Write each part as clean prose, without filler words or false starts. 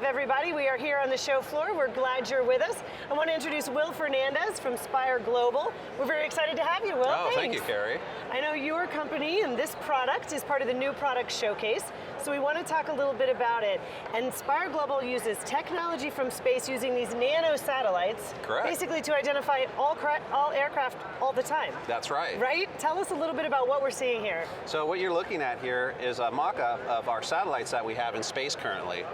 everybody. We are here on the show floor. We're glad you're with us. I want to introduce Will Fernandez from Spire Global. We're very excited to have you, Will. Oh, thank you, Carrie. I know your company and this product is part of the new product showcase, so we want to talk a little bit about it. And Spire Global uses technology from space using these nano satellites, basically to identify all aircraft all the time. That's right. Right? Tell us a little bit about what we're seeing here. So what you're looking at here is a mock-up of our satellites that we have in space currently.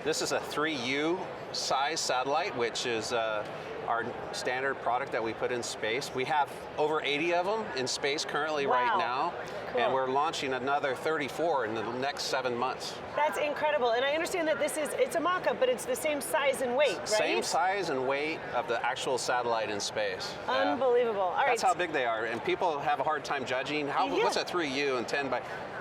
This is a 3U size satellite, which is our standard product that we put in space. We have over 80 of them in space currently right now. Cool. And we're launching another 34 in the next 7 months. That's incredible. And I understand that it's a mock-up, but it's the same size and weight, right? Same size and weight of the actual satellite in space. Unbelievable. All right. That's how big they are. And people have a hard time judging. What's a 3U and 10 by,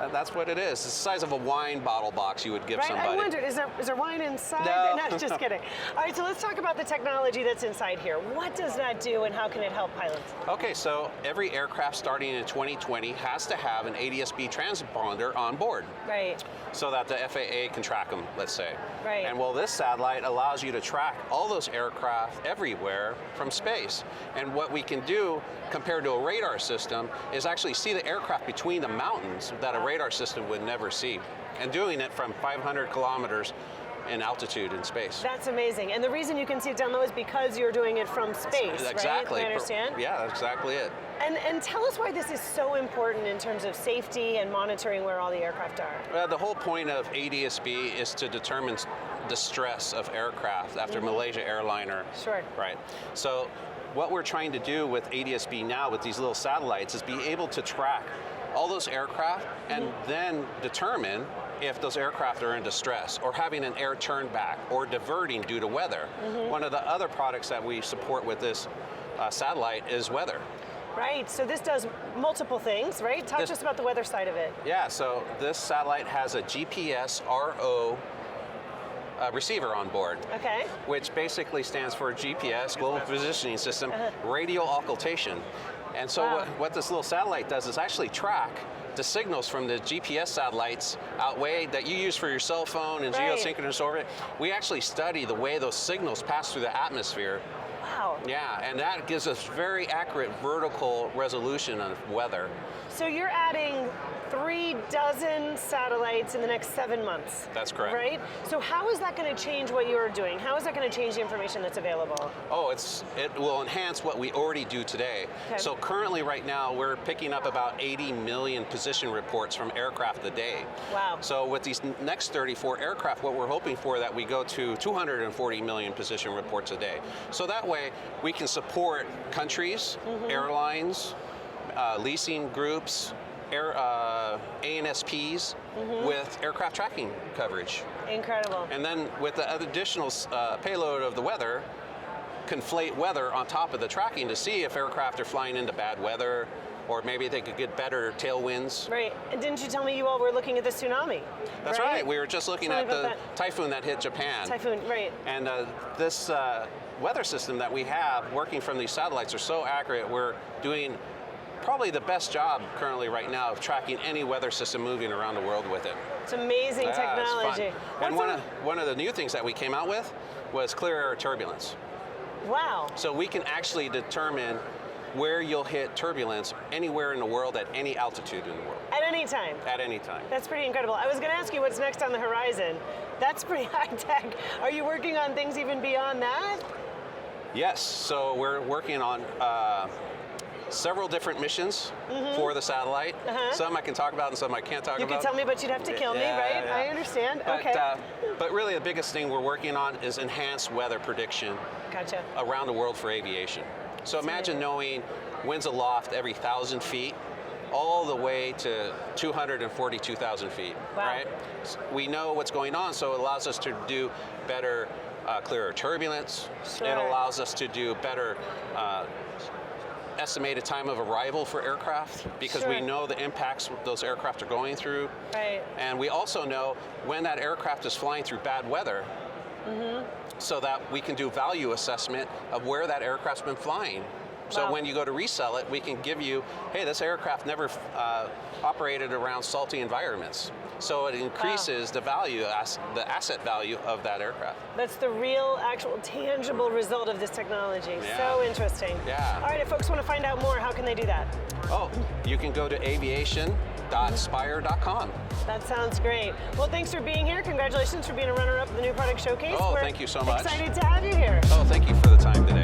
that's what it is. It's the size of a wine bottle box you would give somebody. I wondered, is there wine inside? No. Just kidding. All right, so let's talk about the technology that's inside here. What does that do and how can it help pilots? Okay, so every aircraft starting in 2020 has to have an ADS-B transponder on board. Right. So that the FAA can track them, let's say. Right. And well, this satellite allows you to track all those aircraft everywhere from space. And what we can do compared to a radar system is actually see the aircraft between the mountains that a radar system would never see. And doing it from 500 kilometers in altitude in space. That's amazing. And the reason you can see it down low is because you're doing it from space, exactly. Right? I understand? Yeah, that's exactly it. And tell us why this is so important in terms of safety and monitoring where all the aircraft are. Well, the whole point of ADS-B is to determine the stress of aircraft after Malaysia airliner. Sure. Right. So what we're trying to do with ADS-B now with these little satellites is be able to track all those aircraft and then determine if those aircraft are in distress or having an air turn back or diverting due to weather. One of the other products that we support with this satellite is weather. Right, so this does multiple things, right? Talk to us about the weather side of it. Yeah, so this satellite has a GPS RO receiver on board. Okay. Which basically stands for GPS, Global Positioning System, Radial Occultation. And so what this little satellite does is actually track the signals from the GPS satellites that you use for your cell phone and geosynchronous orbit. We actually study the way those signals pass through the atmosphere. Wow. Yeah, and that gives us very accurate vertical resolution of weather. So you're adding 36 satellites in the next 7 months. That's correct. Right? So how is that going to change what you're doing? How is that going to change the information that's available? Oh, it will enhance what we already do today. Okay. So currently right now we're picking up about 80 million position reports from aircraft a day. Wow. So with these next 34 aircraft, what we're hoping for that we go to 240 million position reports a day. So that way we can support countries, airlines, leasing groups, ANSPs with aircraft tracking coverage. Incredible. And then with the additional payload of the weather, conflate weather on top of the tracking to see if aircraft are flying into bad weather, or maybe they could get better tailwinds. Right, and didn't you tell me you all were looking at the tsunami? That's right, we were just looking at the typhoon that hit Japan. Typhoon, right. And this weather system that we have working from these satellites are so accurate, we're doing probably the best job currently right now of tracking any weather system moving around the world with it. It's amazing technology. It's fun. And one of the new things that we came out with was clear air turbulence. Wow. So we can actually determine where you'll hit turbulence anywhere in the world at any altitude in the world. At any time? At any time. That's pretty incredible. I was going to ask you what's next on the horizon. That's pretty high tech. Are you working on things even beyond that? Yes, so we're working on several different missions for the satellite. Some I can talk about and some I can't talk about. You can tell me, but you'd have to kill me, right? Yeah. I understand. But, okay. But really the biggest thing we're working on is enhanced weather prediction around the world for aviation. So imagine knowing winds aloft every 1,000 feet all the way to 242,000 feet, right? We know what's going on, so it allows us to do better clearer turbulence. It allows us to do better estimated time of arrival for aircraft because we know the impacts those aircraft are going through. Right. And we also know when that aircraft is flying through bad weather so that we can do value assessment of where that aircraft's been flying. So when you go to resell it, we can give you, hey, this aircraft never operated around salty environments. So it increases the value, the asset value of that aircraft. That's the real, actual, tangible result of this technology. Yeah. So interesting. Yeah. All right, if folks want to find out more, how can they do that? Oh, you can go to aviation.spire.com. That sounds great. Well, thanks for being here. Congratulations for being a runner-up of the New Product Showcase. Oh, thank you so much. Excited to have you here. Oh, thank you for the time today.